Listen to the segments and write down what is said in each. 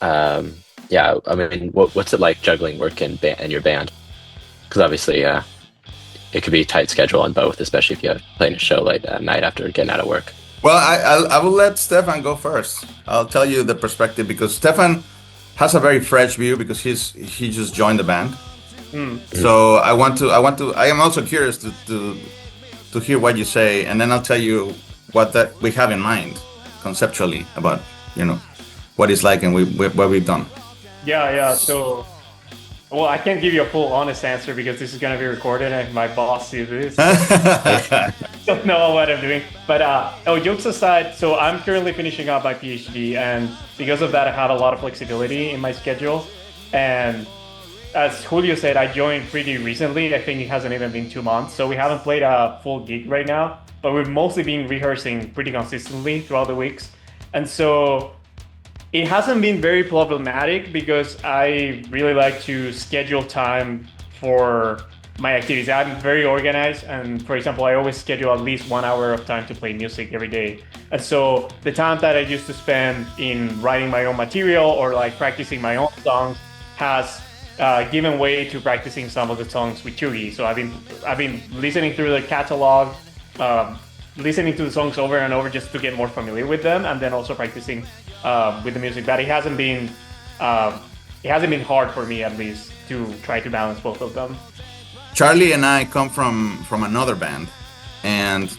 Yeah, I mean, what's it like juggling work and your band? Because obviously, it could be a tight schedule on both, especially if you have playing a show late at night after getting out of work. Well, I will let Stefan go first. I'll tell you the perspective because Stefan has a very fresh view because he just joined the band. Hmm. Mhm. So I am also curious to hear what you say, and then I'll tell you what that we have in mind conceptually about you know what it's like and what we've done. Yeah, yeah. So, well, I can't give you a full honest answer because this is gonna be recorded and my boss sees this, so don't know what I'm doing. But oh, jokes aside, so I'm currently finishing up my PhD, and because of that, I have a lot of flexibility in my schedule. And as Julio said, I joined pretty recently. I think it hasn't even been 2 months, so we haven't played a full gig right now. But we've mostly been rehearsing pretty consistently throughout the weeks, and so it hasn't been very problematic because I really like to schedule time for my activities. I'm very organized, and for example, I always schedule at least 1 hour of time to play music every day. And so the time that I used to spend in writing my own material or like practicing my own songs has given way to practicing some of the songs with Cheugy. So I've been listening through the catalog, um, listening to the songs over and over just to get more familiar with them, and then also practicing with the music. But uh, it hasn't been hard for me at least to try to balance both of them. Charlie and I come from another band, and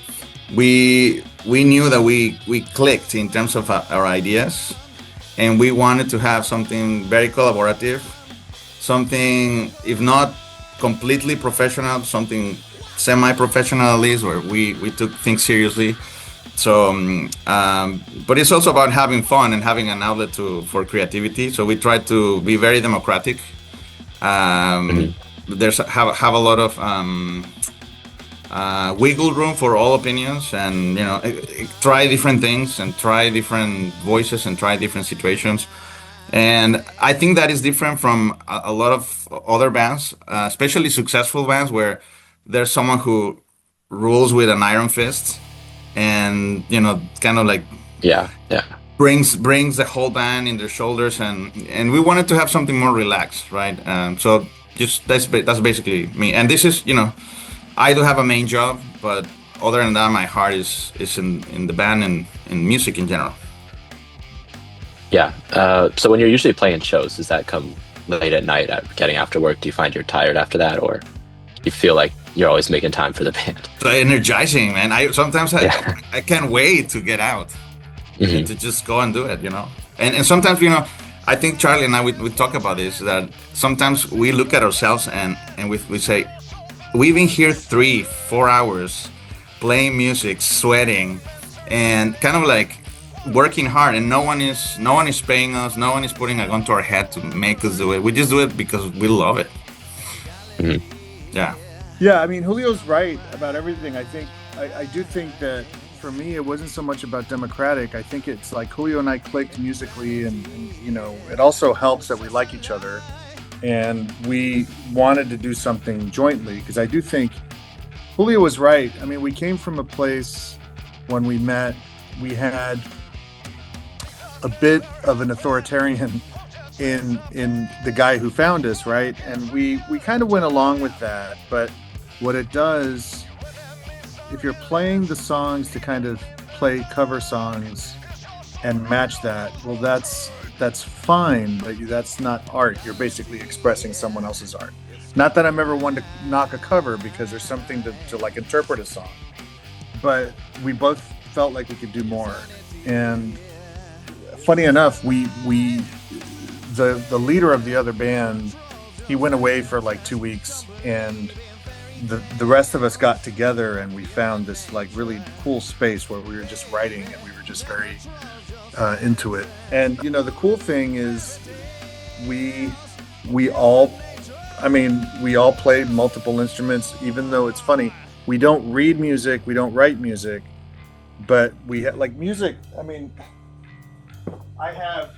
we knew that we clicked in terms of our ideas, and we wanted to have something very collaborative, something if not completely professional, something semi-professional at least, where we took things seriously. So, but it's also about having fun and having an outlet for creativity. So we try to be very democratic. Um, Mhm. there's have a lot of wiggle room for all opinions, and try different things and try different voices and try different situations. And I think that is different from a lot of other bands, especially successful bands, where there's someone who rules with an iron fist, and kind of like Yeah, yeah, brings the whole band in their shoulders, and we wanted to have something more relaxed, right? So just that's basically me. And this is I do have a main job, but other than that, my heart is in the band and in music in general. yeah. So when you're usually playing shows, does that come late at night at getting after work? Do you find you're tired after that, or you feel like you're always making time for the band? So energizing, man. I sometimes Yeah. I can't wait to get out and Hmm. to just go and do it, And sometimes, I think Charlie and I we talk about this, that sometimes we look at ourselves and we say we've been here 3 4 hours playing music, sweating, and kind of like working hard, and no one is paying us, no one is putting a gun to our head to make us do it. We just do it because we love it. Hmm. Yeah. Yeah, I mean, Julio's right about everything. I do think that for me, it wasn't so much about democratic. I think it's like Julio and I clicked musically, and it also helps that we like each other, and we wanted to do something jointly because I do think Julio was right. I mean, we came from a place when we met, we had a bit of an authoritarian in the guy who found us, right? And we kind of went along with that, but what it does, if you're playing the songs to kind of play cover songs and match that, well, that's fine, but that's not art. You're basically expressing someone else's art. Not that I'm ever one to knock a cover because there's something to like interpret a song, but we both felt like we could do more. And funny enough, the leader of the other band, he went away for like 2 weeks, and the rest of us got together and we found this like really cool space where we were just writing and we were just very into it. And the cool thing is we we all we all play multiple instruments. Even though it's funny, we don't read music, we don't write music, but we like music. I mean, I have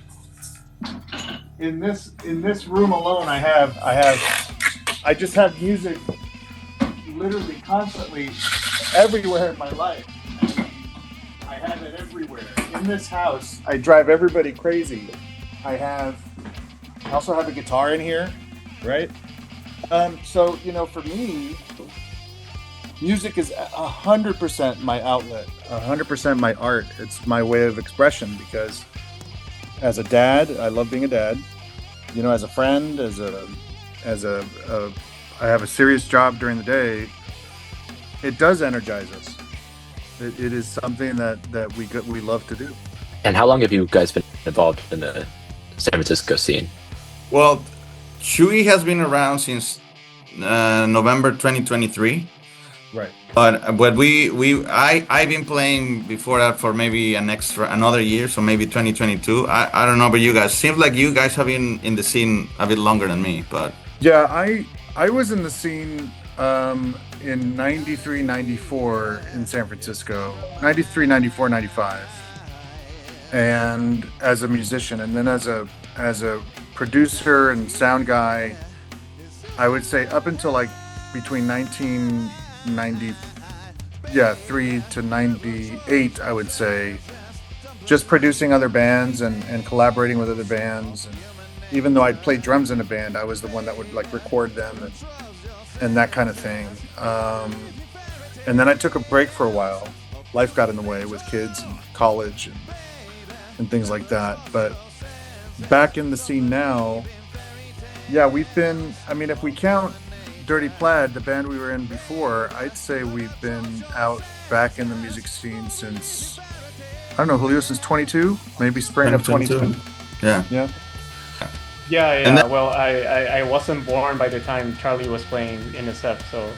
in this room alone, I just have music literally constantly everywhere in my life. I have it everywhere. In this house, I drive everybody crazy. I also have a guitar in here, right? So for me, music is 100% my outlet, 100% my art. It's my way of expression because as a dad, I love being a dad. As a friend, I have a serious job during the day. It does energize us. It is something that we love to do. And how long have you guys been involved in the San Francisco scene? Well, Cheugy has been around since November 2023. Right. But I've been playing before that for maybe another year, so maybe 2022. I don't know about you guys. Seems like you guys have been in the scene a bit longer than me, but Yeah, I was in the scene in 93, 94 in San Francisco, 93, 94, 95. And as a musician, and then as a producer and sound guy, I would say up until like between 1993 to 98, I would say, just producing other bands and collaborating with other bands. And even though I'd play drums in a band, I was the one that would like record them and that kind of thing. And then I took a break for a while. Life got in the way with kids and college and things like that. But back in the scene now, yeah, we've been, if we count Dirty Plaid, the band we were in before, I'd say we've been out back in the music scene since, I don't know, Julio, since 22, maybe spring of 22. Yeah. Yeah. Yeah. Well, I wasn't born by the time Charlie was playing NSF, so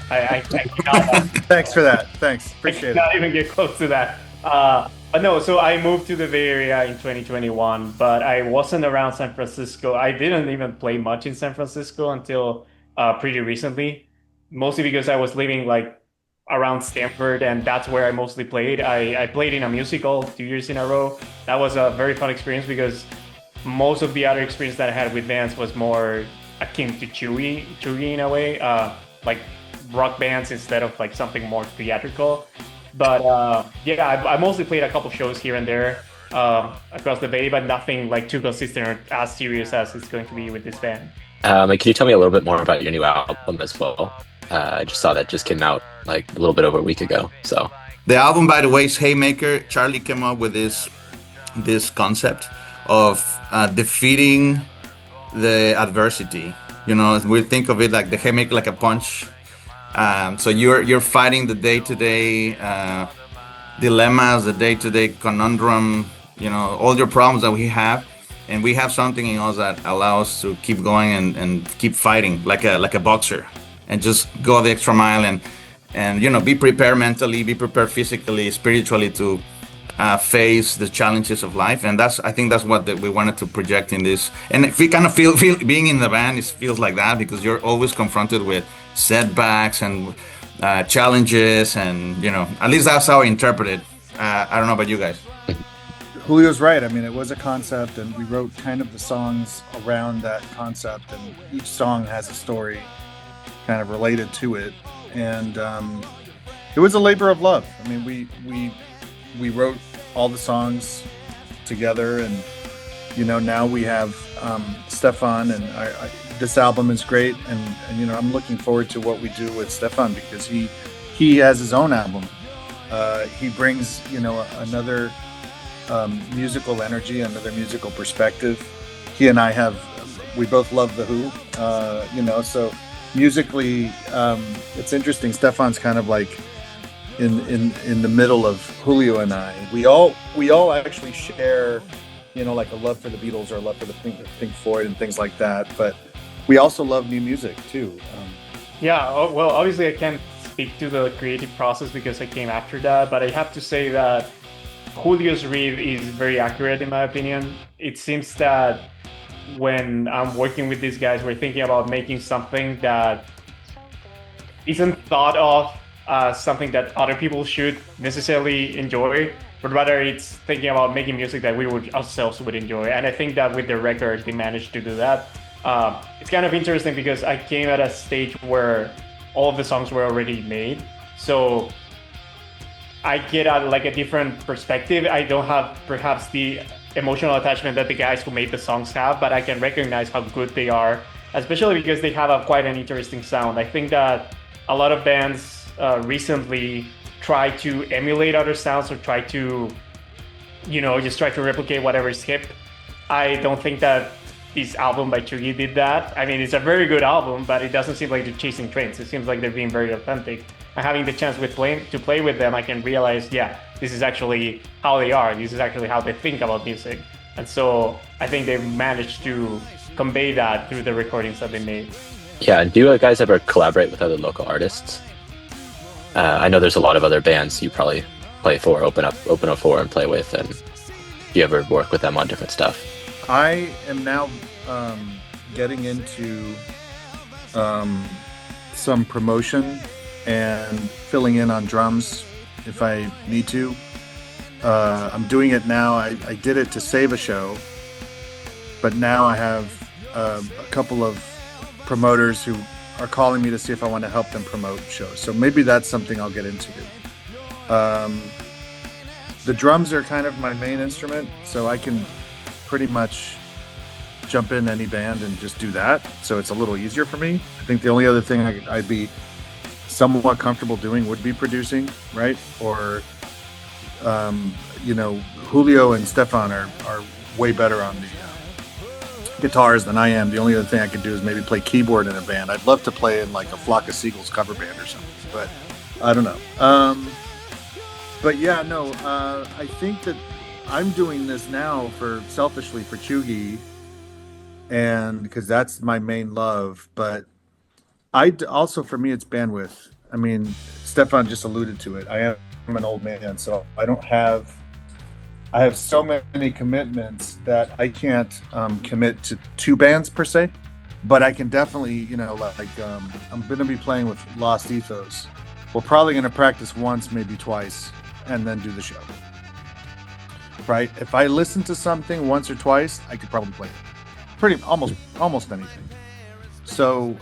I cannot. Thanks for that. Thanks. Appreciate it. Not even get close to that. But no, so I moved to the Bay Area in 2021, but I wasn't around San Francisco. I didn't even play much in San Francisco until pretty recently, mostly because I was living like around Stanford, and that's where I mostly played. I played in a musical 2 years in a row. That was a very fun experience because most of the other experience that I had with bands was more akin to Cheugy in a way, like rock bands instead of like something more theatrical. But yeah, I mostly played a couple shows here and there across the Bay, but nothing like too consistent or as serious as it's going to be with this band. And can you tell me a little bit more about your new album as well? I just saw that just came out like a little bit over a week ago. So the album, by the way, is Haymaker. Charlie came up with this concept of defeating the adversity. We think of it like the haymaker, like a punch. So you're fighting the day-to-day dilemmas, the day-to-day conundrum, all your problems that we have, and we have something in us that allows us to keep going and keep fighting like a boxer, and just go the extra mile and be prepared mentally, be prepared physically, spiritually to face the challenges of life. And I think that's what we wanted to project in this. And if we kind of feel being in the band, it feels like that because you're always confronted with setbacks and challenges, and at least that's how I interpret it. I don't know about you guys. Julio's right. It was a concept, and we wrote kind of the songs around that concept, and each song has a story kind of related to it. And it was a labor of love. We wrote all the songs together, and now we have Stefan, and this album is great, and I'm looking forward to what we do with Stefan because he has his own album. He brings another musical energy, another musical perspective. He and we both love the Who, so musically it's interesting. Stefan's kind of like in the middle of Julio and I. We all actually share like a love for the Beatles or a love for the Pink Floyd and things like that, but we also love new music too. Yeah, well, obviously I can't speak to the creative process because I came after that, but I have to say that Julio's read is very accurate in my opinion. It seems that when I'm working with these guys, we're thinking about making something that isn't thought of as something that other people should necessarily enjoy, but rather it's thinking about making music that we ourselves would enjoy. And I think that with the record, they managed to do that. It's kind of interesting because I came at a stage where all of the songs were already made. So I get a different perspective. I don't have perhaps the emotional attachment that the guys who made the songs have, but I can recognize how good they are, especially because they have quite an interesting sound. I think that a lot of bands recently try to emulate other sounds or try to, just try to replicate whatever is hip. I don't think that this album by Cheugy did that. I mean, it's a very good album, but it doesn't seem like they're chasing trends. It seems like they're being very authentic. And having the chance to play with them, I can realize, yeah, this is actually how they are. This is actually how they think about music. And so I think they've managed to convey that through the recordings that they made. Yeah, and do you guys ever collaborate with other local artists? I know there's a lot of other bands you probably play for, open up for and play with, and do you ever work with them on different stuff? I am now getting into some promotion and filling in on drums if I need to. I'm doing it now. I did it to save a show, but now I have a couple of promoters who are calling me to see if I want to help them promote shows. So maybe that's something I'll get into. The drums are kind of my main instrument, so I can pretty much jump in any band and just do that. So it's a little easier for me. I think the only other thing I'd be somewhat comfortable doing would be producing, right? Or, Julio and Stefan are way better on the guitars than I am. The only other thing I could do is maybe play keyboard in a band. I'd love to play in like a Flock of Seagulls cover band or something, but I don't know. But yeah, no, I think that I'm doing this now selfishly for Cheugy, and because that's my main love. But also for me, it's bandwidth. I mean, Stefan just alluded to it. I am an old man, so I have so many commitments that I can't commit to 2 bands per se. But I can definitely, I'm going to be playing with Lost Ethos. We're probably going to practice once, maybe twice, and then do the show. Right? If I listen to something once or twice, I could probably play it. Almost anything. So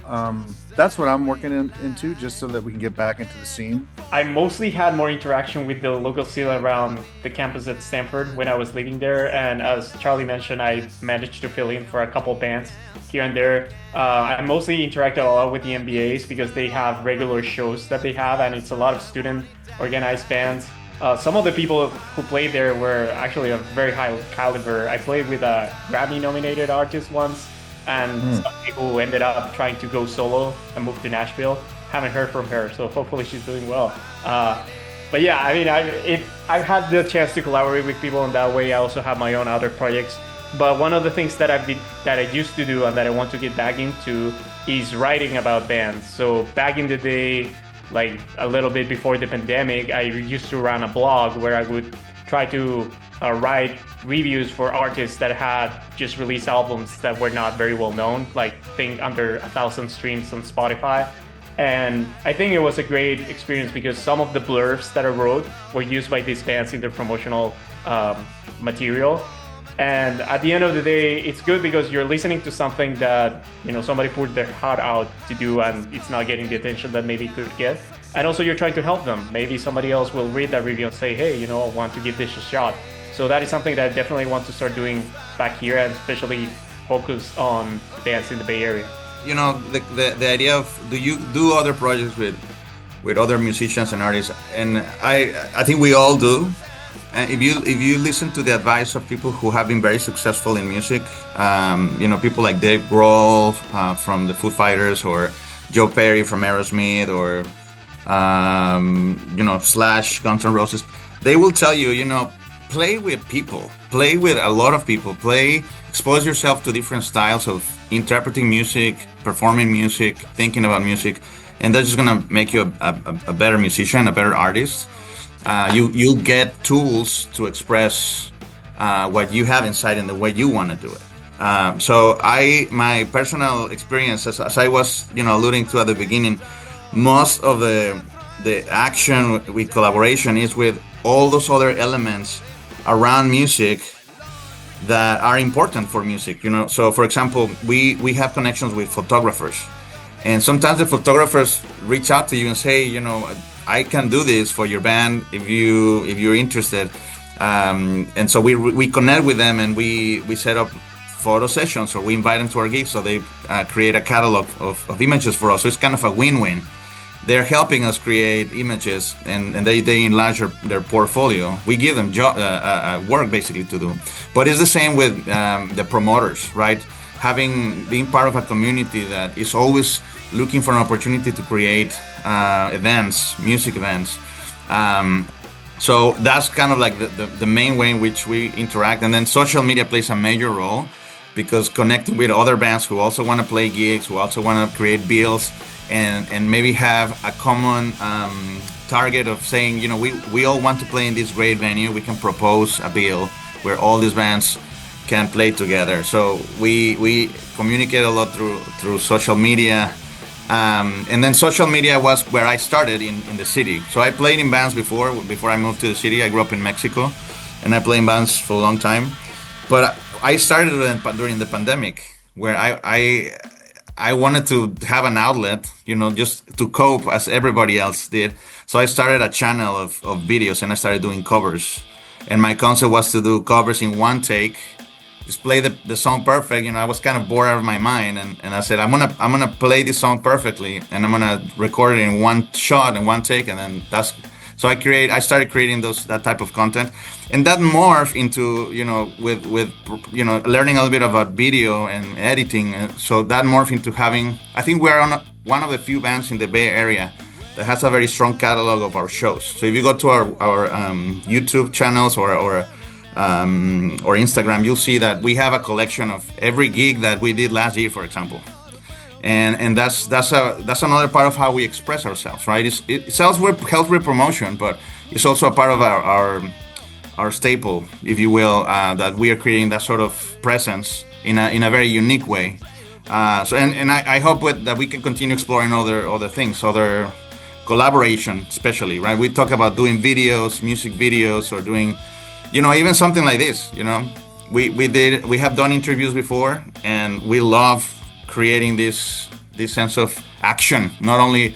that's what I'm working into, just so that we can get back into the scene. I mostly had more interaction with the local scene around the campus at Stanford when I was living there. And as Charlie mentioned, I managed to fill in for a couple bands here and there. I mostly interacted a lot with the MBAs because they have regular shows that they have, and it's a lot of student organized bands. Some of the people who played there were actually of very high caliber. I played with a Grammy-nominated artist once, and some people who ended up trying to go solo and move to Nashville. Haven't heard from her, so hopefully she's doing well. But yeah, I mean, I've had the chance to collaborate with people in that way. I also have my own other projects. But one of the things that I used to do and that I want to get back into is writing about bands. So back in the day, like a little bit before the pandemic, I used to run a blog where I would try to write reviews for artists that had just released albums that were not very well known, like think under 1,000 streams on Spotify. And I think it was a great experience because some of the blurbs that I wrote were used by these bands in their promotional material. And at the end of the day, it's good because you're listening to something that, somebody put their heart out to do, and it's not getting the attention that maybe it could get. And also you're trying to help them. Maybe somebody else will read that review and say, hey, I want to give this a shot. So that is something that I definitely want to start doing back here, and especially focus on bands in the Bay Area. The idea of do you do other projects with other musicians and artists, and I think we all do. And if you listen to the advice of people who have been very successful in music, people like Dave Grohl from the Foo Fighters, or Joe Perry from Aerosmith, or Slash, Guns N' Roses, they will tell you, play with people, play with a lot of people, expose yourself to different styles of interpreting music, performing music, thinking about music, and that's just gonna make you a better musician, a better artist. You'll get tools to express what you have inside in the way you want to do it. So my personal experience, as I was alluding to at the beginning, most of the action with collaboration is with all those other elements around music that are important for music. So for example, we have connections with photographers, and sometimes the photographers reach out to you and say, I can do this for your band if you're interested. And so we connect with them, and we set up photo sessions, or we invite them to our gigs, so they create a catalog of images for us. So it's kind of a win-win. They're helping us create images, and they enlarge their portfolio. We give them work basically to do. But it's the same with the promoters, right? Being part of a community that is always looking for an opportunity to create events, music events. So that's kind of like the main way in which we interact. And then social media plays a major role, because connecting with other bands who also want to play gigs, who also want to create bills, and maybe have a common target of saying, we all want to play in this great venue. We can propose a bill where all these bands can play together. So we communicate a lot through social media. And then social media was where I started in the city. So I played in bands before I moved to the city. I grew up in Mexico, and I played in bands for a long time. But I started during the pandemic, where I wanted to have an outlet, just to cope as everybody else did. So I started a channel of videos, and I started doing covers. And my concept was to do covers in one take, just play the song perfect. I was kind of bored out of my mind, and I said, I'm gonna play this song perfectly, and I'm gonna record it in one shot and one take, and then so I started creating that type of content, and that morphed into with learning a little bit about video and editing. So that morphed into having, I think we're one of the few bands in the Bay Area that has a very strong catalog of our shows. So if you go to our YouTube channels or Instagram, you'll see that we have a collection of every gig that we did last year, for example. And that's another part of how we express ourselves, right? It sells health promotion, but it's also a part of our staple, if you will, that we are creating that sort of presence in a very unique way. So I hope that we can continue exploring other things, other collaboration, especially, right? We talk about doing videos, music videos, or doing, even something like this. We have done interviews before, and we love creating this sense of action, not only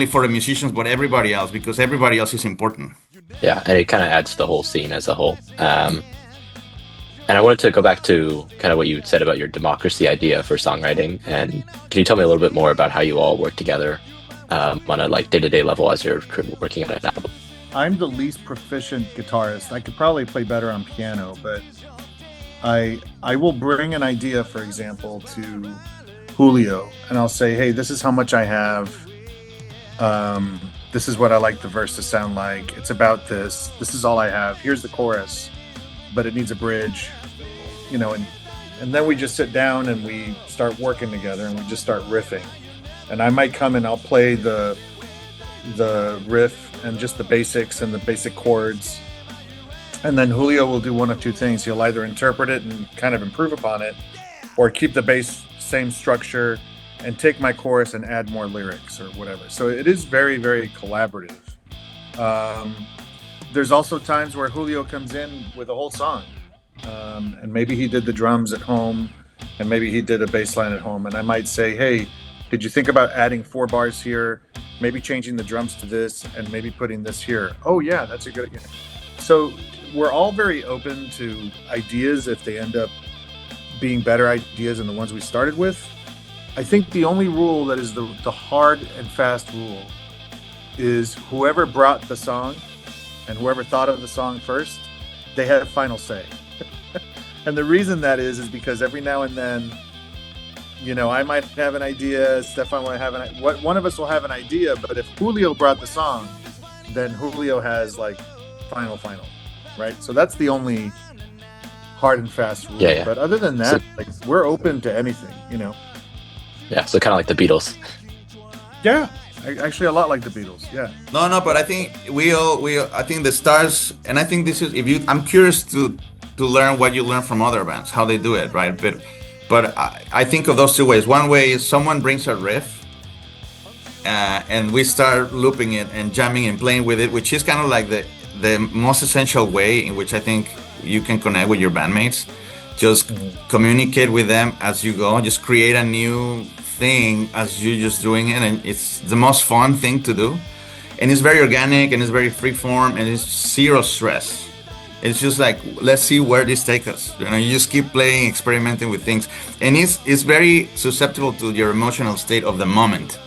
for the musicians, but everybody else, because everybody else is important. Yeah, and it kind of adds to the whole scene as a whole. And I wanted to go back to kind of what you said about your democracy idea for songwriting. And can you tell me a little bit more about how you all work together on a day-to-day level as you're working on an album? I'm the least proficient guitarist. I could probably play better on piano, but I will bring an idea, for example, to Julio, and I'll say, hey, this is how much I have. This is what I like the verse to sound like. It's about this. This is all I have. Here's the chorus, but it needs a bridge, and then we just sit down and we start working together, and we just start riffing. And I might come and I'll play the riff and just the basics and the basic chords. And then Julio will do one of two things. He'll either interpret it and kind of improve upon it, or keep the bass same structure and take my chorus and add more lyrics or whatever. So it is very, very collaborative. There's also times where Julio comes in with a whole song, and maybe he did the drums at home, and maybe he did a bass line at home, and I might say, hey, did you think about adding 4 bars here, maybe changing the drums to this, and maybe putting this here? Oh yeah, that's a good idea. So we're all very open to ideas if they end up being better ideas than the ones we started with. I think the only rule that is the hard and fast rule is whoever brought the song and whoever thought of the song first, they have final say. And the reason that is because every now and then, I might have an idea, Stefan might have one of us will have an idea, but if Julio brought the song, then Julio has final, right? So that's the only hard and fast rule. Yeah. But other than that, we're open to anything, Yeah, so kind of like the Beatles. Yeah, actually a lot like the Beatles. Yeah. No, but I think I think the stars, and I think this is, I'm curious to learn what you learn from other bands, how they do it, right? But I think of those two ways. One way is someone brings a riff, and we start looping it and jamming and playing with it, which is kind of like the most essential way in which I think you can connect with your bandmates. Just communicate with them as you go. Just create a new thing as you're just doing it, and it's the most fun thing to do. And it's very organic, and it's very free form, and it's zero stress. It's just like, let's see where this takes us. You know, you just keep playing, experimenting with things, and it's very susceptible to your emotional state of the moment.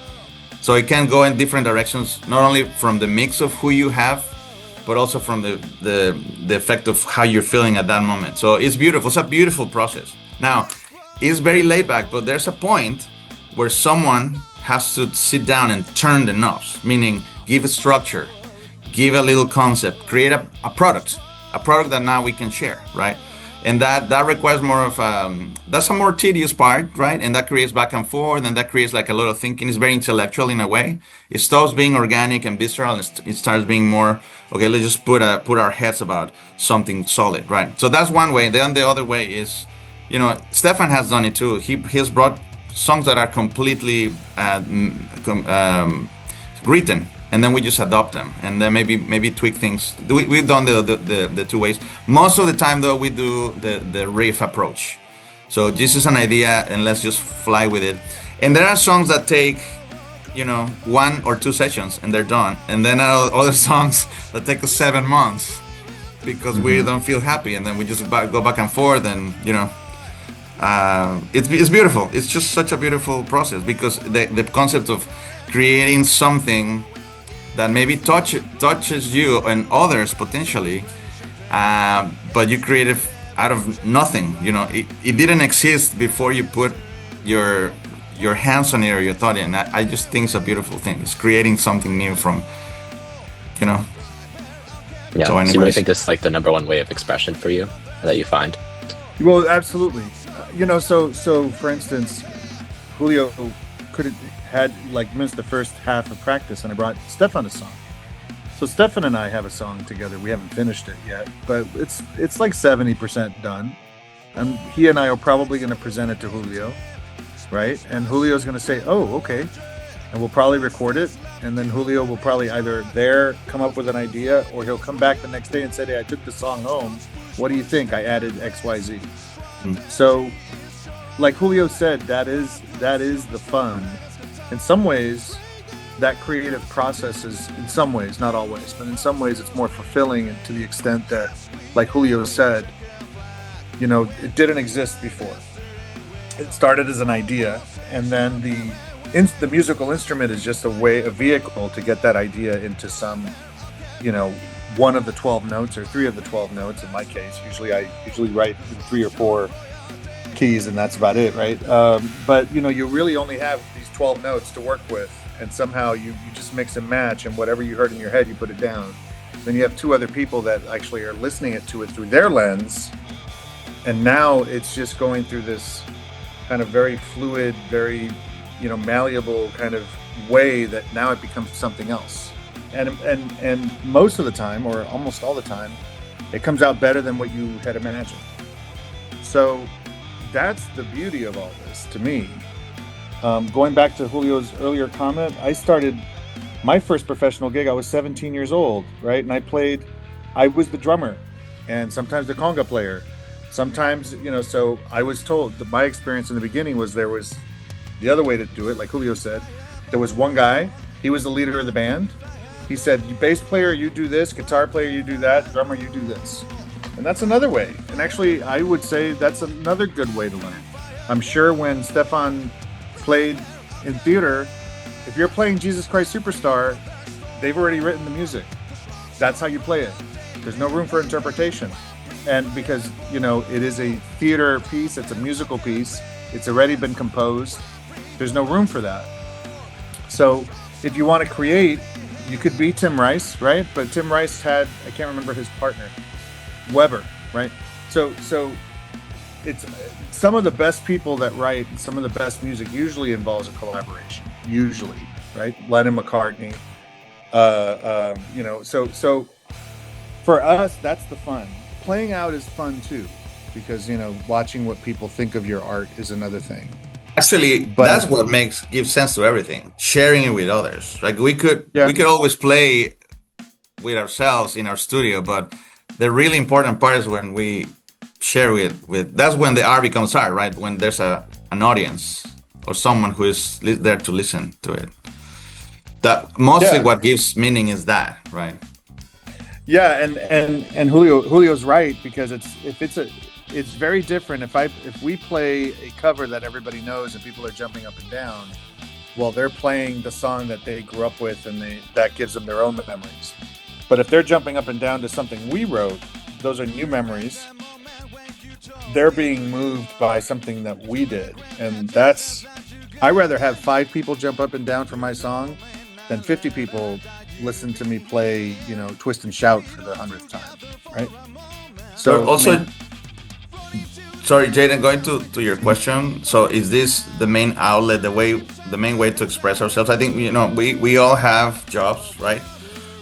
So it can go in different directions, not only from the mix of who you have, but also from the effect of how you're feeling at that moment. So it's beautiful. It's a beautiful process. Now, it's very laid back, but there's a point where someone has to sit down and turn the knobs, meaning give a structure, give a little concept, create a product that now we can share, right? And that requires more of that's a more tedious part, right? And that creates back and forth, and that creates like a lot of thinking. It's very intellectual in a way. It stops being organic and visceral, and it starts being more, okay, let's just put our heads about something solid, right? So that's one way. Then the other way is, you know, Stefan has done it too. He's brought songs that are completely written, and then we just adopt them, and then maybe tweak things. We've done the two ways. Most of the time, though, we do the riff approach. So this is an idea, and let's just fly with it. And there are songs that take, you know, 1 or 2 sessions, and they're done. And then other songs that take us 7 months because we don't feel happy, and then we just go back and forth, and you know. It's beautiful. It's just such a beautiful process, because the concept of creating something that maybe touches you and others potentially, but you create it out of nothing. You know, it didn't exist before you put your hands on it or your thought in. I just think it's a beautiful thing. It's creating something new from, you know. Yeah. So you really think this is like the number one way of expression for you that you find? Well, absolutely. You know, so for instance, Julio could have had like missed the first half of practice, and I brought Stefan a song. So Stefan and I have a song together. We haven't finished it yet, but it's like 70% done. And he and I are probably going to present it to Julio, right? And Julio's going to say, "Oh, okay," and we'll probably record it. And then Julio will probably either come up with an idea, or he'll come back the next day and say, "Hey, I took the song home. What do you think? I added X, Y, Z." So, like Julio said, that is the fun. In some ways, that creative process is, in some ways, not always, but in some ways, it's more fulfilling, and to the extent that, like Julio said, you know, it didn't exist before. It started as an idea, and then the musical instrument is just a vehicle to get that idea into some, you know, one of the 12 notes, or 3 of the 12 notes in my case. I usually write in 3 or 4 keys, and that's about it, right? But you know, you really only have these 12 notes to work with, and somehow you just mix and match, and whatever you heard in your head, you put it down. Then you have 2 other people that actually are listening to it through their lens, and now it's just going through this kind of very fluid, very, you know, malleable kind of way that now it becomes something else. And most of the time, or almost all the time, it comes out better than what you had imagined. So that's the beauty of all this to me. Going back to Julio's earlier comment, I started my first professional gig, I was 17 years old, right? And I was the drummer, and sometimes the conga player. Sometimes, you know, so I was told that my experience in the beginning was there was the other way to do it, like Julio said. There was one guy, he was the leader of the band. He said, bass player, you do this, guitar player, you do that, drummer, you do this. And that's another way. And actually, I would say that's another good way to learn. I'm sure when Stefan played in theater, if you're playing Jesus Christ Superstar, they've already written the music. That's how you play it. There's no room for interpretation. And because, you know, it is a theater piece, it's a musical piece, it's already been composed, there's no room for that. So if you want to create, you could be Tim Rice, right? But Tim Rice had, I can't remember his partner, Weber, right? So it's some of the best people that write some of the best music usually involves a collaboration, usually, right? Lennon, McCartney, you know, so for us, that's the fun. Playing out is fun too, because, you know, watching what people think of your art is another thing. Actually, that's what gives sense to everything. Sharing it with others. Like we could always play with ourselves in our studio, but the really important part is when we share with that's when the art becomes art, right? When there's an audience or someone who is there to listen to it. That mostly what gives meaning is that, right? Yeah, and Julio's right, because it's very different if we play a cover that everybody knows and people are jumping up and down. Well, they're playing the song that they grew up with, and that gives them their own memories. But if they're jumping up and down to something we wrote, those are new memories. They're being moved by something that we did, and I rather have 5 people jump up and down for my song than 50 people listen to me play, Twist and Shout for the 100th time, right? So also, sorry, Jaden, going to your question. So is this the main outlet, the main way to express ourselves? I think we all have jobs, right?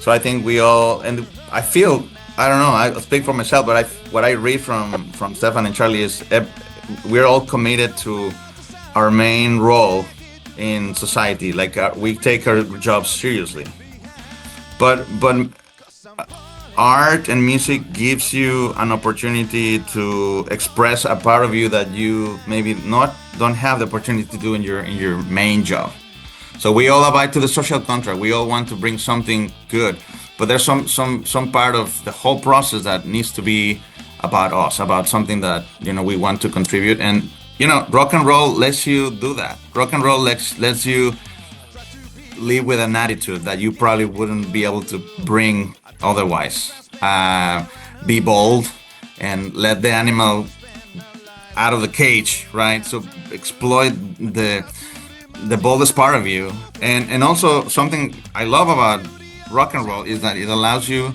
So I think we all, and I feel, I don't know, I speak for myself, but what I read from Stefan and Charlie is we're all committed to our main role in society. Like we take our jobs seriously, but art and music gives you an opportunity to express a part of you that you maybe don't have the opportunity to do in your main job. So we all abide to the social contract. We all want to bring something good, but there's some part of the whole process that needs to be about us, about something that we want to contribute. And rock and roll lets you do that. Rock and roll lets you live with an attitude that you probably wouldn't be able to bring otherwise. Be bold and let the animal out of the cage, right? So exploit the boldest part of you. And also something I love about rock and roll is that it allows you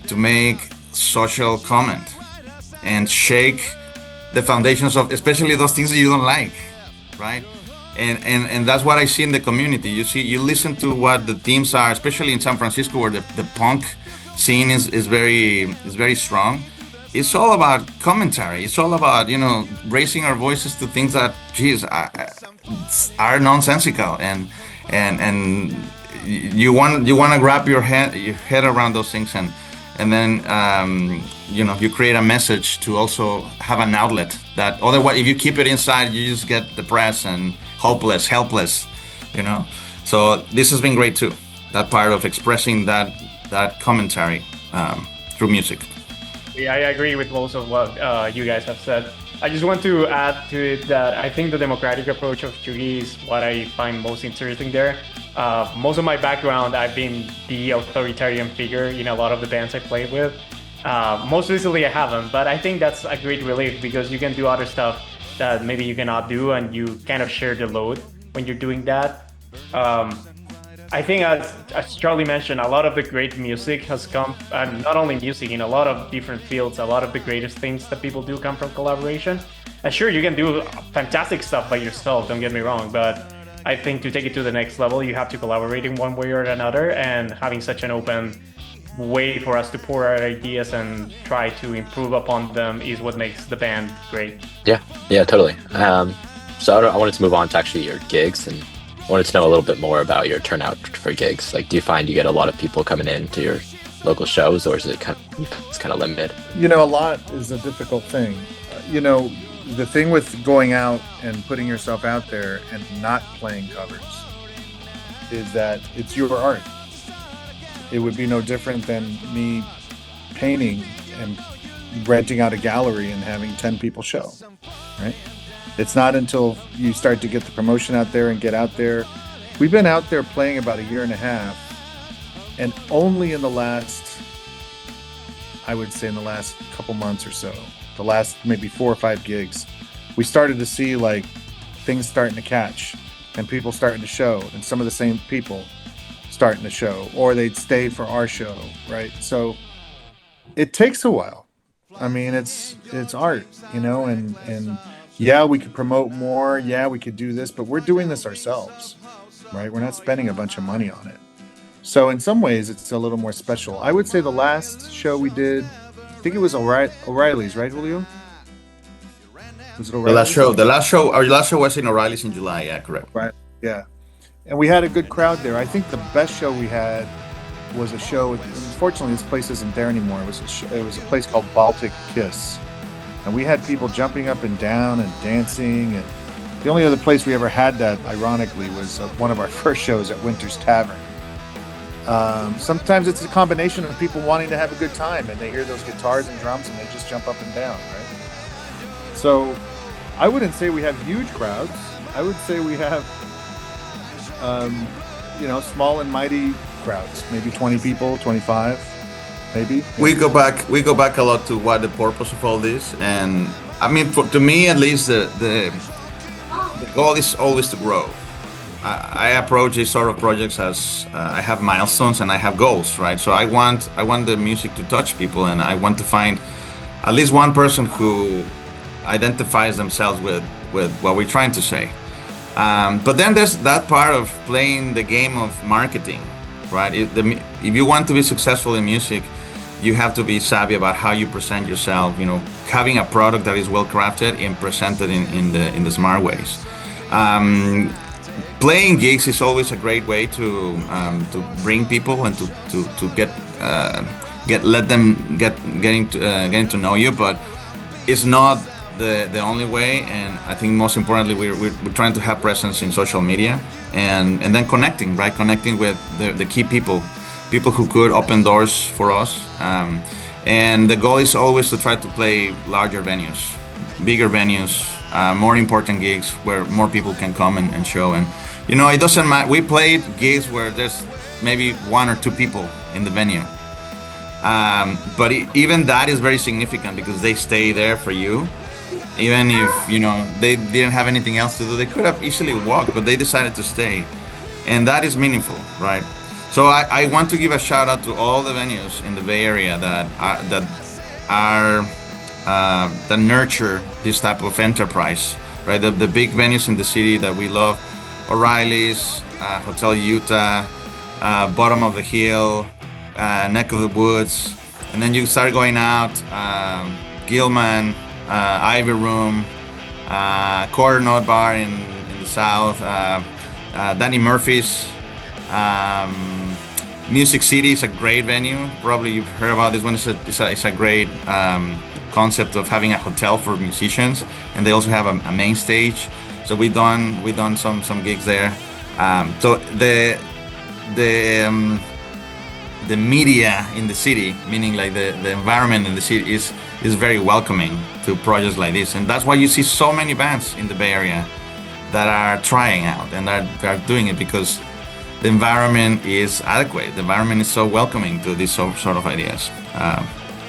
to make social comment and shake the foundations of especially those things that you don't like, right? And that's what I see in the community. You listen to what the themes are, especially in San Francisco, where the punk scene is very strong. It's all about commentary. It's all about raising our voices to things that are nonsensical, and you want to wrap your head around those things, and then you create a message to also have an outlet that otherwise, if you keep it inside, you just get depressed and helpless. So this has been great too. That part of expressing that commentary through music. Yeah, I agree with most of what you guys have said. I just want to add to it that I think the democratic approach of Cheugy is what I find most interesting there. Most of my background, I've been the authoritarian figure in a lot of the bands I played with. Most recently I haven't, but I think that's a great relief because you can do other stuff that maybe you cannot do, and you kind of share the load when you're doing that. I think as Charlie mentioned, a lot of the great music has come, and not only music, in a lot of different fields, a lot of the greatest things that people do come from collaboration. And sure, you can do fantastic stuff by yourself, don't get me wrong, but I think to take it to the next level, you have to collaborate in one way or another, and having such an open way for us to pour our ideas and try to improve upon them is what makes the band great. Yeah, totally. So I wanted to move on to actually your gigs, and I wanted to know a little bit more about your turnout for gigs. Like, do you find you get a lot of people coming in to your local shows, or is it kind of limited? A lot is a difficult thing. The thing with going out and putting yourself out there and not playing covers is that it's your art. It would be no different than me painting and renting out a gallery and having 10 people show, right? It's not until you start to get the promotion out there and get out there. We've been out there playing about a year and a half, and only in the last, I would say in the last couple months or so, the last maybe 4 or 5 gigs, we started to see like things starting to catch and people starting to show, and some of the same people starting to show, or they'd stay for our show, right? So it takes a while. I mean, it's art, and yeah, we could promote more. Yeah, we could do this, but we're doing this ourselves, right? We're not spending a bunch of money on it. So in some ways, it's a little more special. I would say the last show we did, I think it was O'Reilly's, right, Julio? Was it O'Reilly's? Our last show was in O'Reilly's in July. Yeah, correct. Right. Yeah, and we had a good crowd there. I think the best show we had was a show. Unfortunately, this place isn't there anymore. It was a place called Baltic Kiss. And we had people jumping up and down and dancing. And the only other place we ever had that, ironically, was one of our first shows at Winter's Tavern. Sometimes it's a combination of people wanting to have a good time, and they hear those guitars and drums, and they just jump up and down, right? So I wouldn't say we have huge crowds. I would say we have, small and mighty crowds, maybe 20 people, 25, maybe. We go back a lot to what the purpose of all this, and I mean, to me at least, the goal is always to grow. I approach these sort of projects as I have milestones and I have goals, right? So I want the music to touch people, and I want to find at least one person who identifies themselves with what we're trying to say. But then there's that part of playing the game of marketing, right? If you want to be successful in music, you have to be savvy about how you present yourself. You know, having a product that is well crafted and presented in the smart ways. Playing gigs is always a great way to bring people and to getting to know you, but it's not the only way. And I think most importantly, we're trying to have presence in social media and then connecting with the key people who could open doors for us. And the goal is always to try to play larger venues, bigger venues, more important gigs where more people can come and show. And it doesn't matter. We played gigs where there's maybe one or two people in the venue, but even that is very significant because they stay there for you. Even if they didn't have anything else to do, they could have easily walked, but they decided to stay, and that is meaningful, right? So I want to give a shout out to all the venues in the Bay Area that nurture this type of enterprise, right? The big venues in the city that we love: O'Reilly's, Hotel Utah, Bottom of the Hill, Neck of the Woods, and then you start going out, Gilman, Ivy Room, Quarter Note Bar in the south, Danny Murphy's. Music City is a great venue. Probably you've heard about this one. It's a great concept of having a hotel for musicians, and they also have a main stage. So we've done some gigs there. So the media in the city, meaning like the environment in the city, is very welcoming to projects like this, and that's why you see so many bands in the Bay Area that are trying out and that are doing it because the environment is adequate. The environment is so welcoming to these sort of ideas.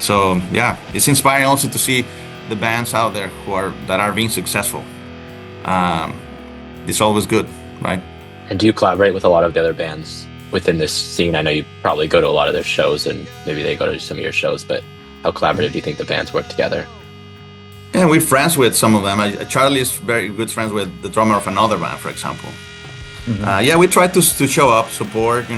So yeah, it's inspiring also to see the bands out there that are being successful. It's always good, right? And do you collaborate with a lot of the other bands within this scene? I know you probably go to a lot of their shows, and maybe they go to some of your shows, but how collaborative do you think the bands work together? Yeah, we're friends with some of them. Charlie is very good friends with the drummer of another band, for example. Mm-hmm. We try to show up, support.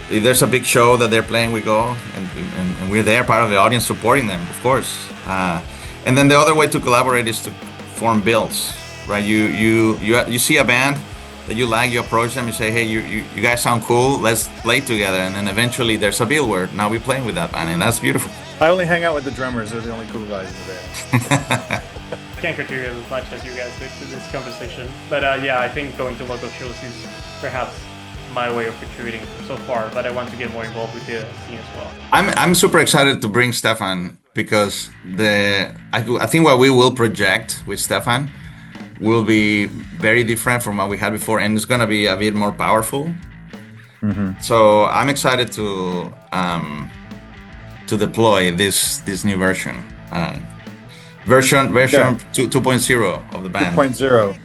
If there's a big show that they're playing, we go and we're there, part of the audience, supporting them, of course. And then the other way to collaborate is to form bills, right? You see a band that you like, you approach them, you say, hey, you guys sound cool, let's play together, and then eventually there's a bill where now we're playing with that band, and that's beautiful. I only hang out with the drummers; they're the only cool guys in the band. I can't contribute as much as you guys did to this conversation, but I think going to local shows is perhaps my way of contributing so far, but I want to get more involved with the scene as well. I'm super excited to bring Stefan because I think what we will project with Stefan will be very different from what we had before, and it's going to be a bit more powerful. Mm-hmm. So I'm excited to deploy this new version. Version 2.0 of the band. 2.0.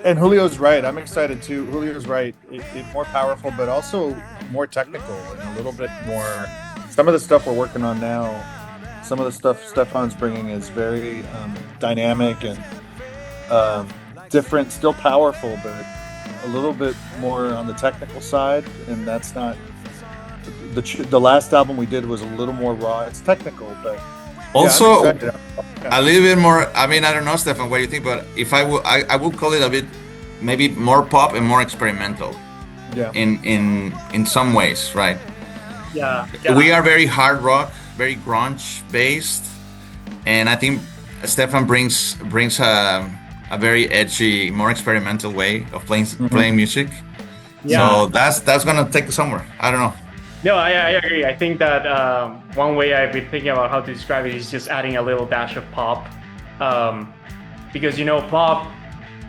And Julio's right. I'm excited too. Julio's right. It's more powerful, but also more technical and a little bit more. Some of the stuff we're working on now, some of the stuff Stefan's bringing is very dynamic and different, still powerful, but a little bit more on the technical side. And that's not the last album we did was a little more raw. It's technical, but also a little bit more. I mean, I don't know, Stefan, what do you think? But if I would call it a bit, maybe more pop and more experimental. Yeah. In some ways, right? Yeah. We are very hard rock, very grunge based, and I think Stefan brings a very edgy, more experimental way of playing music. Yeah. So that's gonna take us somewhere. I don't know. No, I agree. I think that one way I've been thinking about how to describe it is just adding a little dash of pop. Because, pop,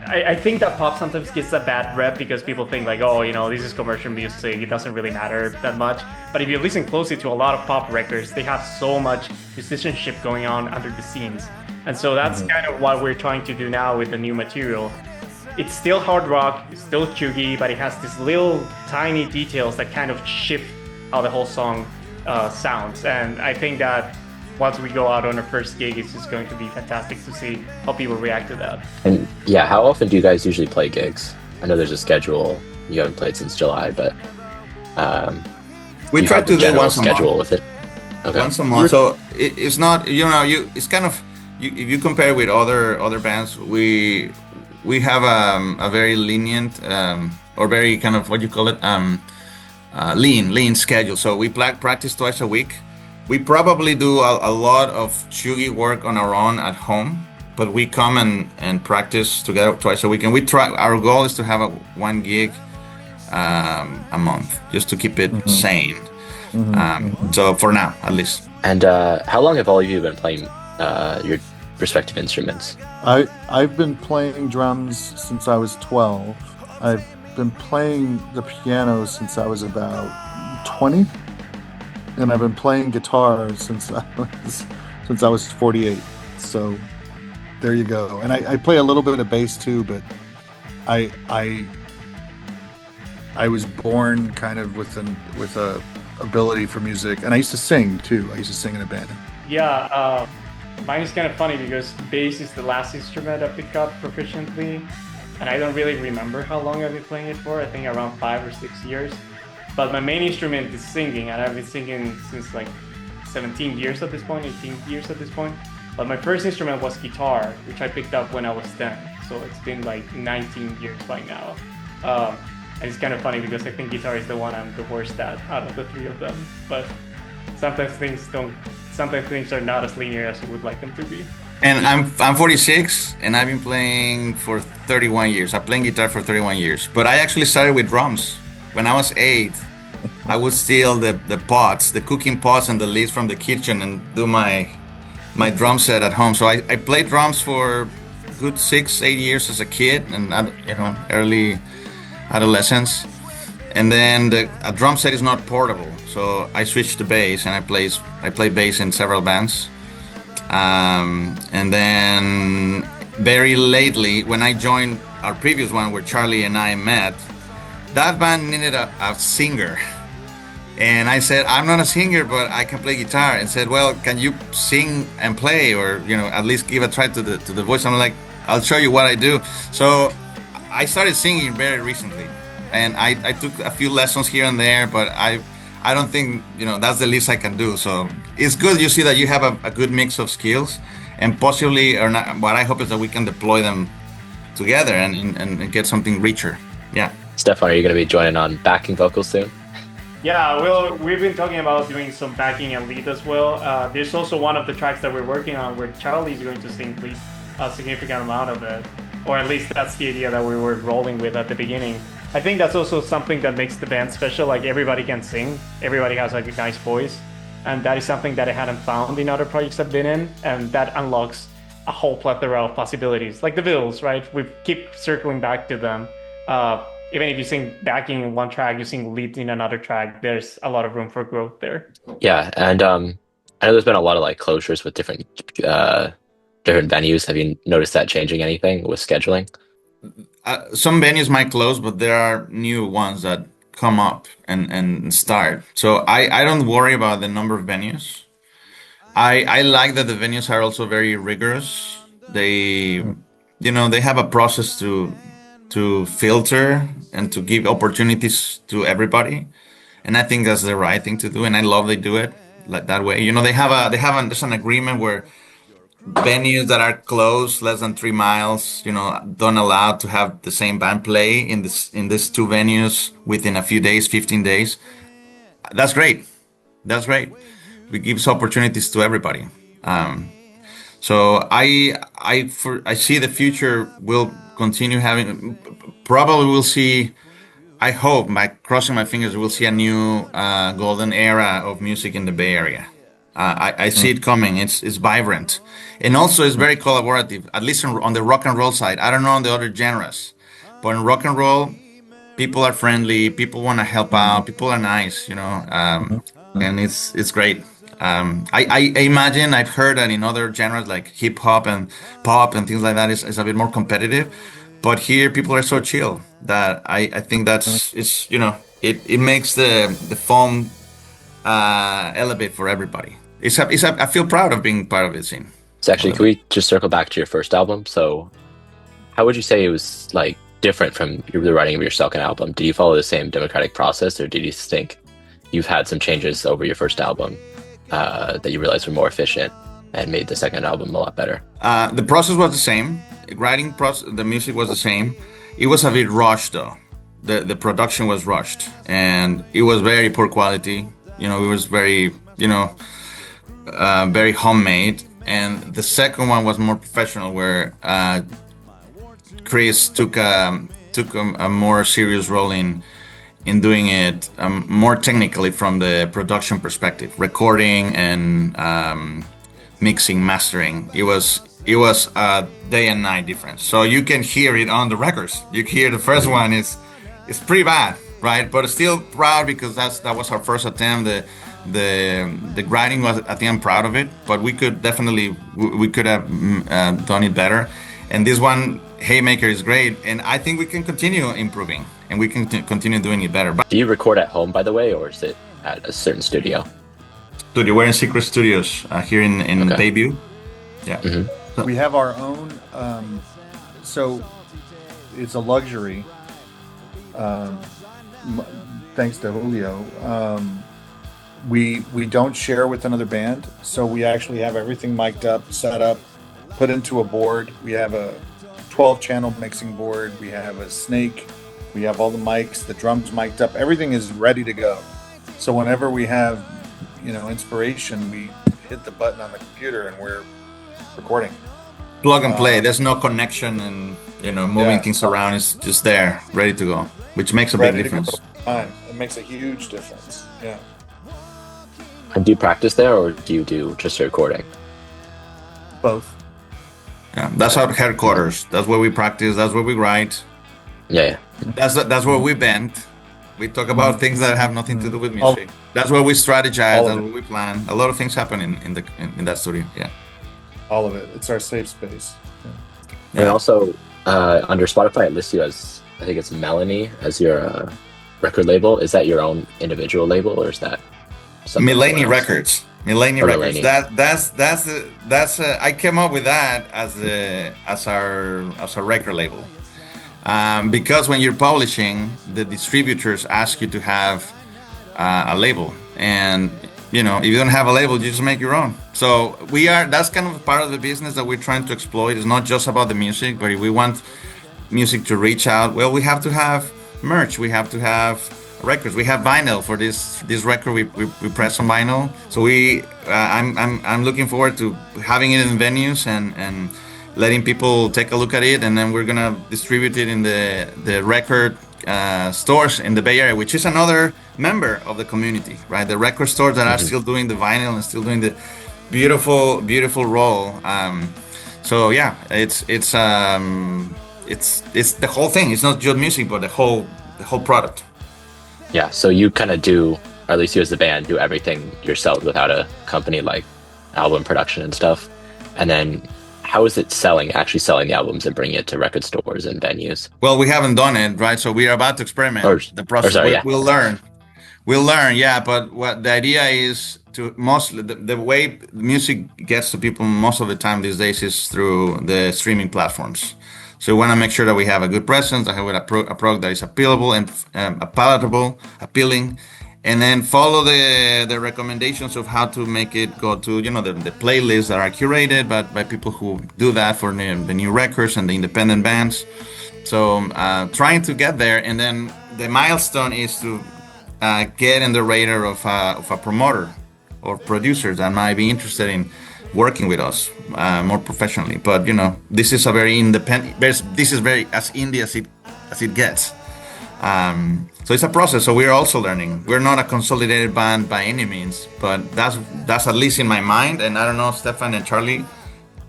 I think that pop sometimes gets a bad rep because people think like, oh, this is commercial music. It doesn't really matter that much. But if you listen closely to a lot of pop records, they have so much musicianship going on under the scenes. And so that's kind of what we're trying to do now with the new material. It's still hard rock, it's still chuggy, but it has these little tiny details that kind of shift how the whole song sounds. And I think that once we go out on our first gig, it's just going to be fantastic to see how people react to that. And yeah, how often do you guys usually play gigs? I know there's a schedule. You haven't played since July, but We you try have to a do general once a schedule month. with it. Okay. Once a month. So it's not, it's kind of, if you compare with other bands, we have a very lenient or very kind of, what you call it, lean schedule. So we practice twice a week. We probably do a lot of chuggy work on our own at home, but we come and practice together twice a week. And our goal is to have one gig a month, just to keep it sane. So for now, at least. And how long have all of you been playing your respective instruments? I've been playing drums since I was 12. I've been playing the piano since I was about 20, and I've been playing guitar since I was 48. So there you go. And I play a little bit of bass too, but I was born kind of with a ability for music, and I used to sing too. I used to sing in a band. Yeah, mine is kind of funny because bass is the last instrument I picked up proficiently, and I don't really remember how long I've been playing it for. I think around 5 or 6 years. But my main instrument is singing, and I've been singing since like 17 years at this point, 18 years at this point. But my first instrument was guitar, which I picked up when I was 10. So it's been like 19 years by now. And it's kind of funny because I think guitar is the one I'm the worst at out of the three of them. But sometimes things are not as linear as you would like them to be. And I'm 46, and I've been playing for 31 years. I'm playing guitar for 31 years. But I actually started with drums. When I was 8, I would steal the pots, the cooking pots and the lids from the kitchen and do my drum set at home. So I played drums for good 6-8 years as a kid and early adolescence. And then a drum set is not portable, so I switched to bass, and I play bass in several bands. And then very lately, when I joined our previous one where Charlie and I met, that band needed a singer. And I said, I'm not a singer, but I can play guitar. And said, well, can you sing and play, or at least give a try to the voice? I'm like, I'll show you what I do. So I started singing very recently, and I took a few lessons here and there, but I don't think that's the least I can do. So it's good you see that you have a good mix of skills, and possibly, or not, what I hope is that we can deploy them together and get something richer. Yeah. Stefan, are you going to be joining on backing vocals soon? Yeah, well, we've been talking about doing some backing and lead as well. There's also one of the tracks that we're working on where Charlie's going to sing lead a significant amount of it, or at least that's the idea that we were rolling with at the beginning. I think that's also something that makes the band special. Like, everybody can sing, everybody has like a nice voice, and that is something that I hadn't found in other projects I've been in, and that unlocks a whole plethora of possibilities. Like the Bills, right? We keep circling back to them. Even if you sing backing in one track, you sing lead in another track, there's a lot of room for growth there. Yeah, and I know there's been a lot of like closures with different venues. Have you noticed that changing anything with scheduling? Some venues might close, but there are new ones that come up and start. So I don't worry about the number of venues. I like that the venues are also very rigorous. They have a process to filter and to give opportunities to everybody, and I think that's the right thing to do. And I love they do it like that way. There's an agreement where venues that are close less than 3 miles, don't allow to have the same band play in these two venues within a few days, 15 days. That's great. It gives opportunities to everybody. So I see the future will continue having. Probably we'll see I hope, by crossing my fingers, we'll see a new golden era of music in the Bay Area. I see it coming. It's vibrant, and also it's very collaborative. At least on the rock and roll side. I don't know on the other genres, but in rock and roll, people are friendly. People want to help out. People are nice, and it's great. I imagine I've heard that in other genres like hip hop and pop and things like that is a bit more competitive, but here people are so chill that I think it makes the fun elevate for everybody. I feel proud of being part of this scene. So actually, can we just circle back to your first album? So how would you say it was like different from the writing of your second album? Did you follow the same democratic process, or did you think you've had some changes over your first album that you realized were more efficient and made the second album a lot better? The process was the same. Writing process, the music was the same. It was a bit rushed though. The production was rushed, and it was very poor quality. It was very very homemade. And the second one was more professional, where Chris took a more serious role in doing it more technically from the production perspective, recording and mixing, mastering. It was a day and night difference. So you can hear it on the records. You hear the first one is pretty bad, right? But still proud because that was our first attempt. The writing was, I think I'm proud of it, but we could have done it better. And this one, Haymaker, is great, and I think we can continue improving, and we can continue doing it better. But do you record at home, by the way, or is it at a certain studio? We're in Secret Studios here in Okay. Bayview. Yeah. Mm-hmm. We have our own, so it's a luxury, thanks to Julio. We don't share with another band, so we actually have everything mic'd up, set up, put into a board. We have a 12-channel mixing board. We have a snake. We have all the mics, the drums mic'd up. Everything is ready to go. So whenever we have, inspiration, we hit the button on the computer and we're recording. Plug and play. There's no connection and moving things around. It's just there, ready to go, which makes a big difference. It makes a huge difference. Yeah. And do you practice there, or do you do just recording? Both. Yeah, that's our headquarters. That's where we practice. That's where we write. Yeah. That's where we bend. We talk about things that have nothing to do with music. That's where we strategize. That's where we plan. A lot of things happen in that studio. Yeah. All of it. It's our safe space. Yeah. And also, under Spotify, it lists you as, I think it's Melanie as your record label. Is that your own individual label, or is that Millennium Records? Millennium Records. Millennium. That's I came up with that as our record label. Because when you're publishing, the distributors ask you to have a label, and if you don't have a label, you just make your own. So that's kind of part of the business that we're trying to exploit. It's not just about the music, but if we want music to reach out, well, we have to have merch. We have to have records. We have vinyl for this record. We press on vinyl. So I'm looking forward to having it in venues and letting people take a look at it, and then we're gonna distribute it in the record stores in the Bay Area, which is another member of the community, right? The record stores that are still doing the vinyl and still doing the beautiful roll. So yeah, it's the whole thing. It's not just music, but the whole product. Yeah. So you kind of do, or at least you as the band, do everything yourself without a company, like album production and stuff. And then how is it actually selling the albums and bringing it to record stores and venues? Well, we haven't done it, right? So we are about to experiment the process. We'll learn. Yeah. But what the idea is to mostly the way music gets to people most of the time these days is through the streaming platforms. So we want to make sure that we have a good presence, that we have a product that is appealable and palatable, appealing, and then follow the recommendations of how to make it go to the playlists that are curated by people who do that for the new records and the independent bands. So trying to get there, and then the milestone is to get in the radar of a promoter or producers that might be interested in working with us more professionally. But this is a very independent. This is very as indie as it gets. So it's a process. So we're also learning. We're not a consolidated band by any means, but that's at least in my mind. And I don't know, Stefan and Charlie,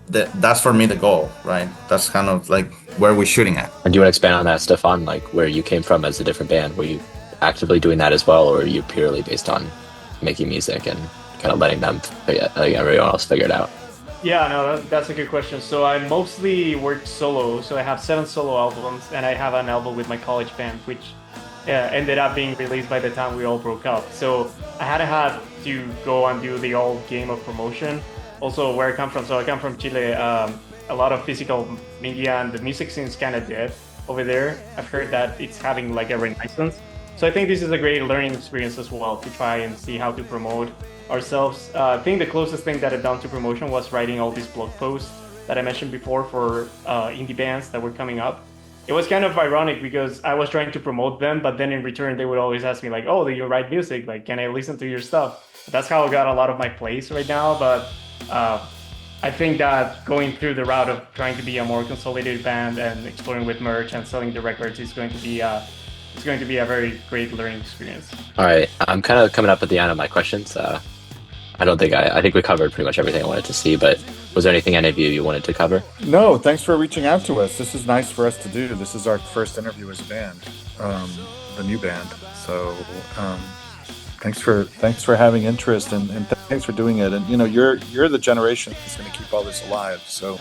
that's for me the goal, right? That's kind of like where we're shooting at. And do you want to expand on that, Stefan? Like where you came from as a different band? Were you actively doing that as well, or are you purely based on making music and kind of letting them everyone else figure it out? Yeah, no, that's a good question. So I mostly work solo. So I have 7 solo albums, and I have an album with my college band, which ended up being released by the time we all broke up. So I had to go and do the old game of promotion. Also, where I come from. So I come from Chile. A lot of physical media and the music scene is kind of dead over there. I've heard that it's having like a renaissance. So I think this is a great learning experience as well to try and see how to promote ourselves. I think the closest thing that I've done to promotion was writing all these blog posts that I mentioned before for indie bands that were coming up. It was kind of ironic because I was trying to promote them, but then in return they would always ask me like, "Oh, do you write music? Like, can I listen to your stuff?" That's how I got a lot of my plays right now. But I think that going through the route of trying to be a more consolidated band and exploring with merch and selling the records is going to be it's going to be a very great learning experience. All right, I'm kind of coming up at the end of my questions. I think we covered pretty much everything I wanted to see, but was there anything any of you wanted to cover? No, thanks for reaching out to us. This is nice for us to do. This is our first interview as a band, the new band. So thanks for having interest and thanks for doing it. And you know, you're the generation that's going to keep all this alive. So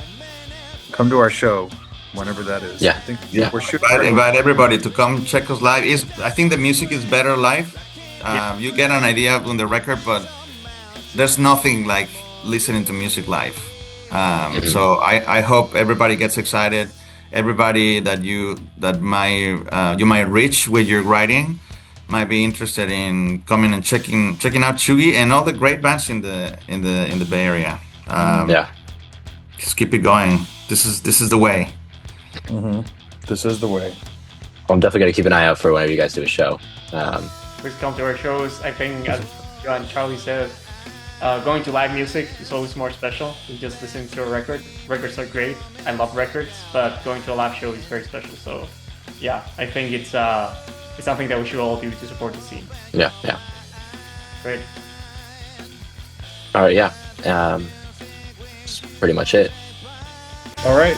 come to our show whenever that is. Yeah. I think Yeah. we're shooting. Invite everybody to come check us live. I think the music is better live. You get an idea on the record, but there's nothing like listening to music live. So I hope everybody gets excited. Everybody that you might reach with your writing might be interested in coming and checking out Cheugy and all the great bands in the Bay Area. Yeah. Just keep it going. This is the way. Mm-hmm. This is the way. Well, I'm definitely gonna keep an eye out for whenever you guys do a show. Please come to our shows. I think, as Charlie said, going to live music is always more special than just listening to a record. Records are great. I love records, but going to a live show is very special. So, yeah, I think it's something that we should all do to support the scene. Yeah. Great. All right. Yeah. That's pretty much it. All right.